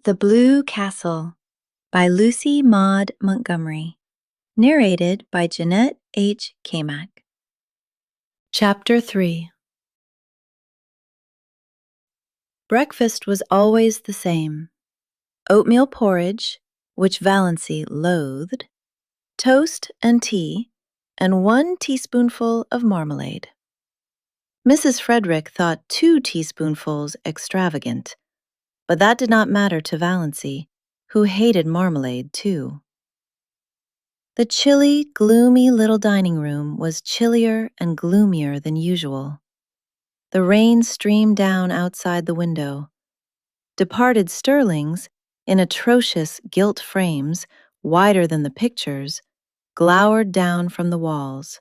The Blue Castle by Lucy Maud Montgomery. Narrated by Janette H. Kaymak. Chapter 3. Breakfast was always the same. Oatmeal porridge, which Valancy loathed, toast and tea, and 1 teaspoonful of marmalade. Mrs. Frederick thought 2 teaspoonfuls extravagant, but that did not matter to Valancy, who hated marmalade too. The chilly, gloomy little dining room was chillier and gloomier than usual. The rain streamed down outside the window. Departed sterlings, in atrocious gilt frames, wider than the pictures, glowered down from the walls.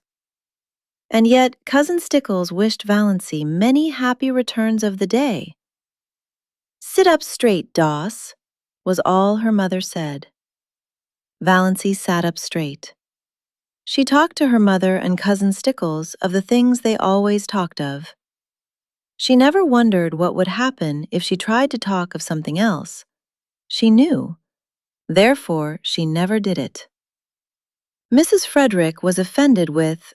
And yet Cousin Stickles wished Valancy many happy returns of the day. "Sit up straight, Doss," was all her mother said. Valancy sat up straight. She talked to her mother and Cousin Stickles of the things they always talked of. She never wondered what would happen if she tried to talk of something else. She knew. Therefore, she never did it. Mrs. Frederick was offended with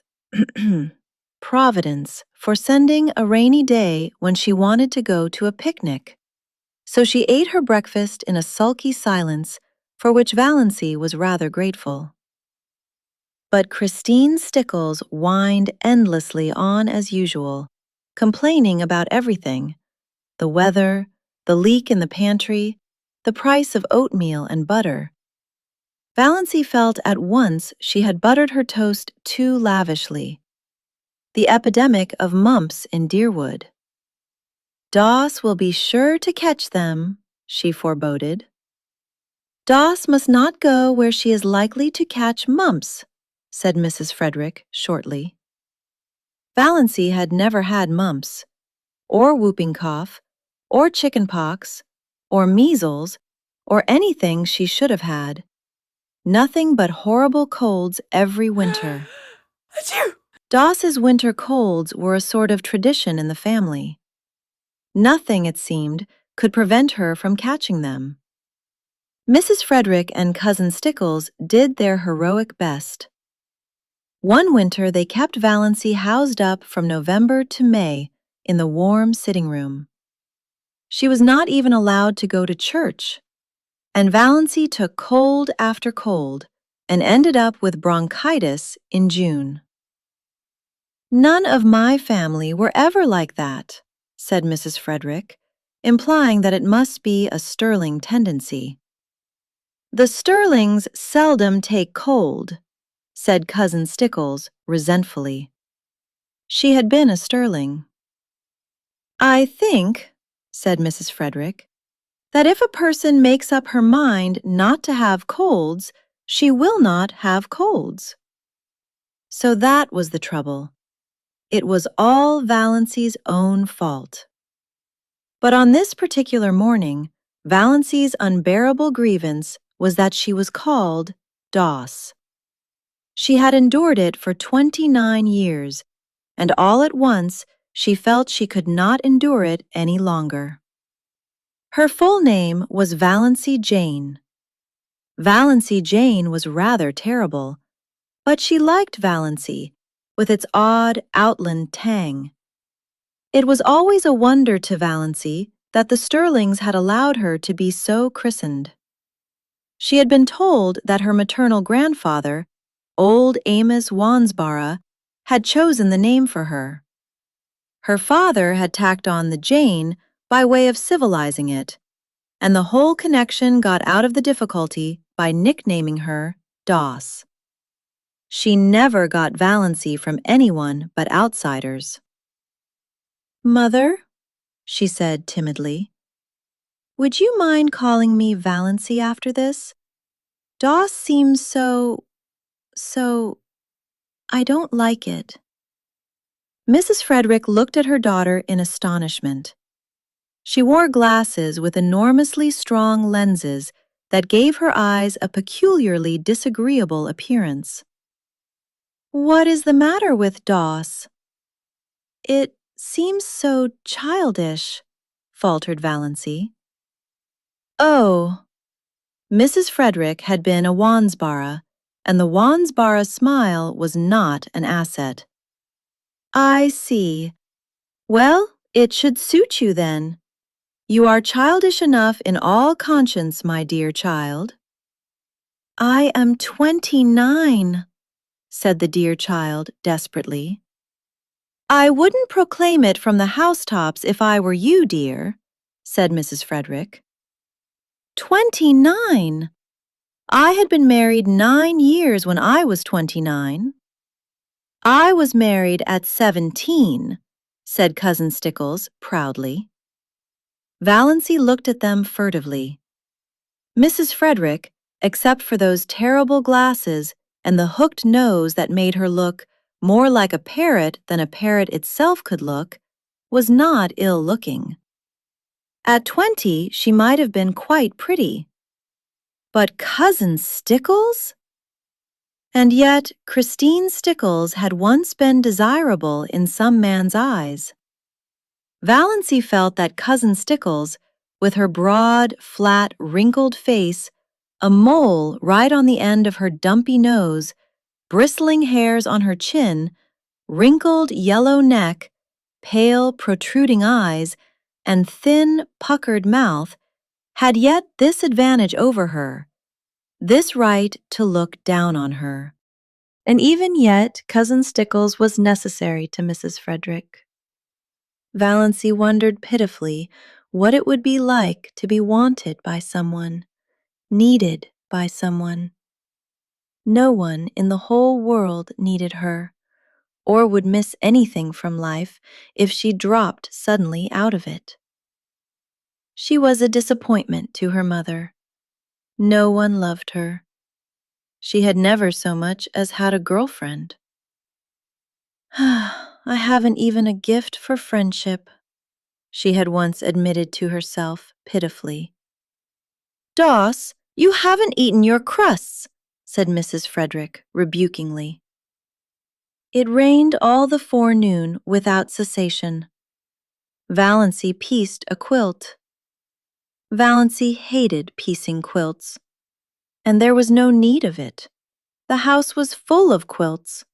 Providence for sending a rainy day when she wanted to go to a picnic. So she ate her breakfast in a sulky silence for which Valancy was rather grateful. But Christine Stickles whined endlessly on as usual, complaining about everything: the weather, the leak in the pantry, the price of oatmeal and butter. Valancy felt at once she had buttered her toast too lavishly. The epidemic of mumps in Deerwood. "Doss will be sure to catch them," she foreboded. "Doss must not go where she is likely to catch mumps," said Mrs. Frederick shortly. Valancy had never had mumps, or whooping cough, or chicken pox, or measles, or anything she should have had. Nothing but horrible colds every winter. Doss's winter colds were a sort of tradition in the family. Nothing, it seemed, could prevent her from catching them. Mrs. Frederick and Cousin Stickles did their heroic best. One winter they kept Valancy housed up from November to May in the warm sitting room. She was not even allowed to go to church, and Valancy took cold after cold and ended up with bronchitis in June. "None of my family were ever like that," said Mrs. Frederick, implying that it must be a sterling tendency. "The Sterlings seldom take cold," said Cousin Stickles resentfully. She had been a sterling. "I think," said Mrs. Frederick, "that if a person makes up her mind not to have colds, she will not have colds." So that was the trouble. It was all Valancy's own fault. But on this particular morning, Valancy's unbearable grievance was that she was called Doss. She had endured it for 29 years, and all at once she felt she could not endure it any longer. Her full name was Valancy Jane. Valancy Jane was rather terrible, but she liked Valancy, with its odd outland tang. It was always a wonder to Valancy that the Sterlings had allowed her to be so christened. She had been told that her maternal grandfather, old Amos Wansborough, had chosen the name for her. Her father had tacked on the Jane by way of civilizing it, and the whole connection got out of the difficulty by nicknaming her Doss. She never got Valancy from anyone but outsiders. "Mother," she said timidly, "would you mind calling me Valancy after this? Doss seems so... I don't like it." Mrs. Frederick looked at her daughter in astonishment. She wore glasses with enormously strong lenses that gave her eyes a peculiarly disagreeable appearance. "What is the matter with Doss?" "It seems so childish," faltered Valancy. Oh, Mrs. Frederick had been a Wandsbara, and the Wandsbara smile was not an asset. I see. Well, it should suit you then. You are childish enough in all conscience, my dear child. I am 29, said the dear child desperately. I wouldn't proclaim it from the housetops if I were you, dear, said Mrs. Frederick. 29! I had been married 9 years when I was 29. I was married at 17, said Cousin Stickles proudly. Valancy looked at them furtively. Mrs. Frederick, except for those terrible glasses and the hooked nose that made her look more like a parrot than a parrot itself could look, was not ill-looking. At 20, she might have been quite pretty. But Cousin Stickles? And yet, Christine Stickles had once been desirable in some man's eyes. Valancy felt that Cousin Stickles, with her broad, flat, wrinkled face, a mole right on the end of her dumpy nose, bristling hairs on her chin, wrinkled yellow neck, pale, protruding eyes, and thin, puckered mouth, had yet this advantage over her, this right to look down on her. And even yet, Cousin Stickles was necessary to Mrs. Frederick. Valancy wondered pitifully what it would be like to be wanted by someone, needed by someone. No one in the whole world needed her, or would miss anything from life if she dropped suddenly out of it. She was a disappointment to her mother. No one loved her. She had never so much as had a girlfriend. I haven't even a gift for friendship, she had once admitted to herself pitifully. Doss, you haven't eaten your crusts, said Mrs. Frederick rebukingly. It rained all the forenoon without cessation. Valancy pieced a quilt. Valancy hated piecing quilts. And there was no need of it. The house was full of quilts.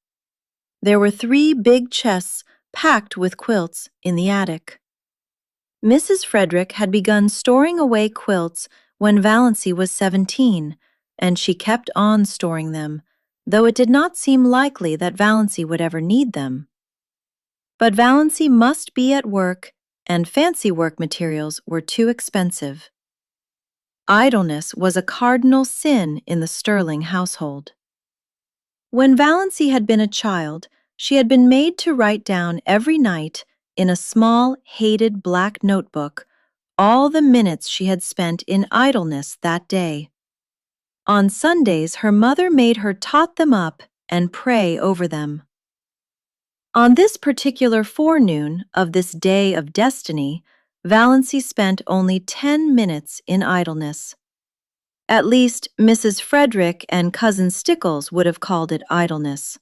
There were 3 big chests packed with quilts in the attic. Mrs. Frederick had begun storing away quilts when Valancy was 17, and she kept on storing them, though it did not seem likely that Valancy would ever need them. But Valancy must be at work, and fancy work materials were too expensive. Idleness was a cardinal sin in the Sterling household. When Valancy had been a child, she had been made to write down every night in a small, hated black notebook all the minutes she had spent in idleness that day. On Sundays, her mother made her tot them up and pray over them. On this particular forenoon of this day of destiny, Valancy spent only 10 minutes in idleness. At least, Mrs. Frederick and Cousin Stickles would have called it idleness.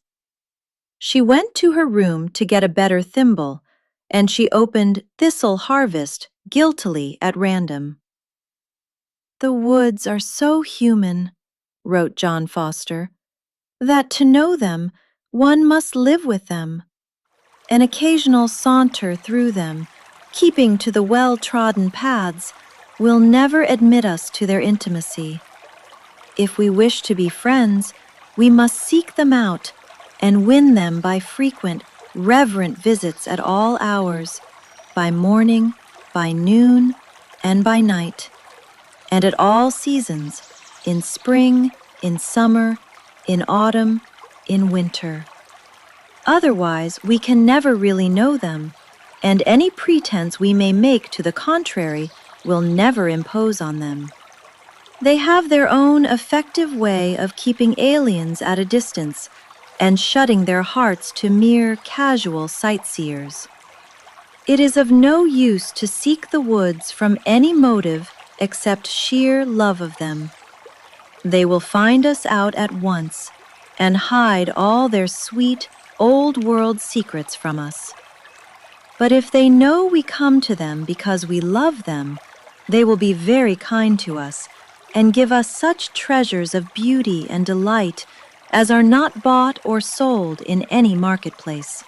She went to her room to get a better thimble, and she opened Thistle Harvest guiltily at random. The woods are so human, wrote John Foster, that to know them, one must live with them. An occasional saunter through them, keeping to the well-trodden paths, will never admit us to their intimacy. If we wish to be friends, we must seek them out and win them by frequent, reverent visits at all hours, by morning, by noon, and by night, and at all seasons, in spring, in summer, in autumn, in winter. Otherwise, we can never really know them, and any pretense we may make to the contrary will never impose on them. They have their own effective way of keeping aliens at a distance and shutting their hearts to mere casual sightseers. It is of no use to seek the woods from any motive except sheer love of them. They will find us out at once and hide all their sweet, old-world secrets from us. But if they know we come to them because we love them, They will be very kind to us and give us such treasures of beauty and delight as are not bought or sold in any marketplace.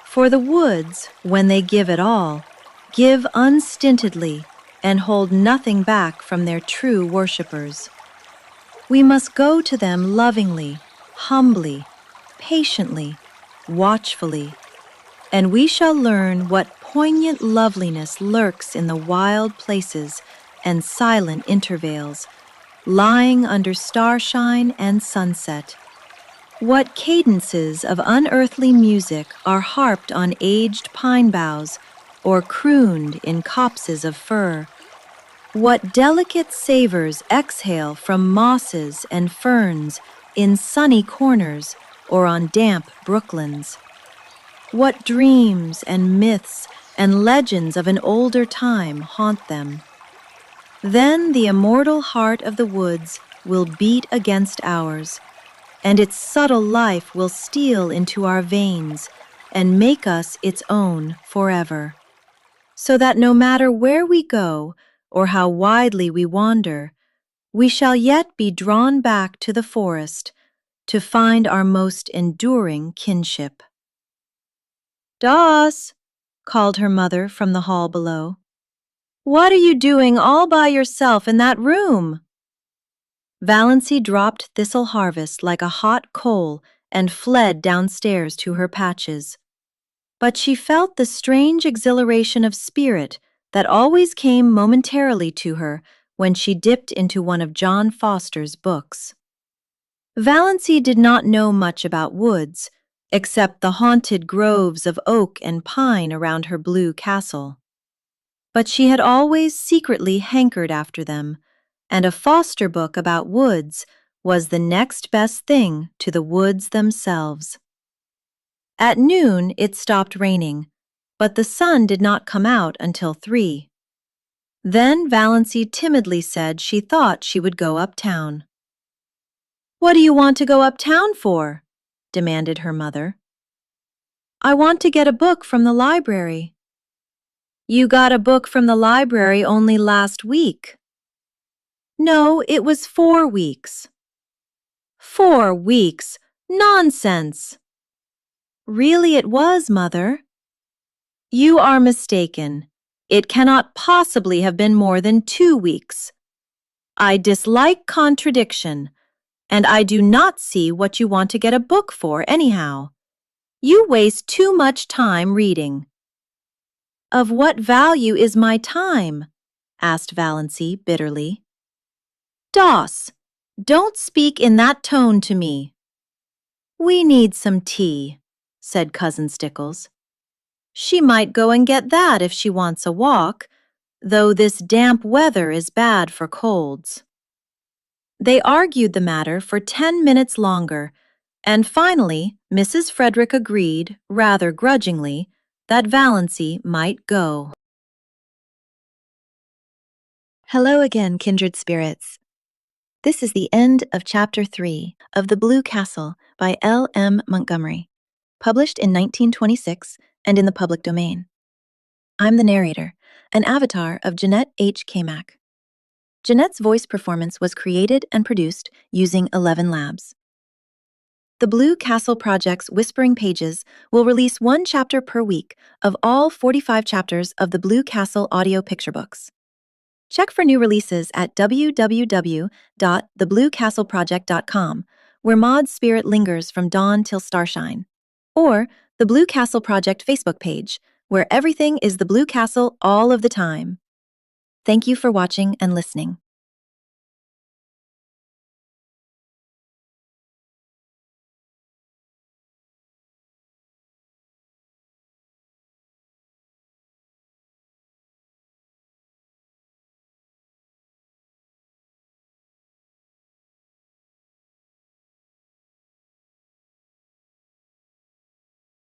For the woods, when they give it all, give unstintedly and hold nothing back from their true worshippers. We must go to them lovingly, humbly, patiently, watchfully, and we shall learn what poignant loveliness lurks in the wild places and silent intervales, lying under starshine and sunset. What cadences of unearthly music are harped on aged pine boughs or crooned in copses of fir. What delicate savors exhale from mosses and ferns in sunny corners or on damp brooklands. What dreams and myths and legends of an older time haunt them. Then the immortal heart of the woods will beat against ours, and its subtle life will steal into our veins and make us its own forever. So that no matter where we go or how widely we wander, we shall yet be drawn back to the forest to find our most enduring kinship. "Doss," called her mother from the hall below. "What are you doing all by yourself in that room?" Valancy dropped Thistle Harvest like a hot coal and fled downstairs to her patches. But she felt the strange exhilaration of spirit that always came momentarily to her when she dipped into one of John Foster's books. Valancy did not know much about woods, except the haunted groves of oak and pine around her blue castle. But she had always secretly hankered after them, and a Foster book about woods was the next best thing to the woods themselves. At noon it stopped raining, but the sun did not come out until 3. Then Valancy timidly said she thought she would go uptown. "What do you want to go uptown for?" demanded her mother. "I want to get a book from the library." "You got a book from the library only last week." "No, it was 4 weeks." "4 weeks? Nonsense!" "Really it was, Mother." "You are mistaken. It cannot possibly have been more than 2 weeks. I dislike contradiction, and I do not see what you want to get a book for anyhow. You waste too much time reading." "Of what value is my time?" asked Valancy bitterly. "Doss, don't speak in that tone to me." "We need some tea," said Cousin Stickles. "She might go and get that if she wants a walk, though this damp weather is bad for colds." They argued the matter for 10 minutes longer, and finally Mrs. Frederick agreed, rather grudgingly, that Valancy might go. Hello again, kindred spirits. This is the end of Chapter 3 of The Blue Castle by L.M.Montgomery, published in 1926 and in the public domain. I'm the narrator, an avatar of Janette H. Kaymak. Janette's voice performance was created and produced using ElevenLabs. The Blue Castle Project's Whispering Pages will release 1 chapter per week of all 45 chapters of the Blue Castle audio picture books. Check for new releases at www.thebluecastleproject.com, where Maud's spirit lingers from dawn till starshine, or the Blue Castle Project Facebook page, where everything is the Blue Castle all of the time. Thank you for watching and listening.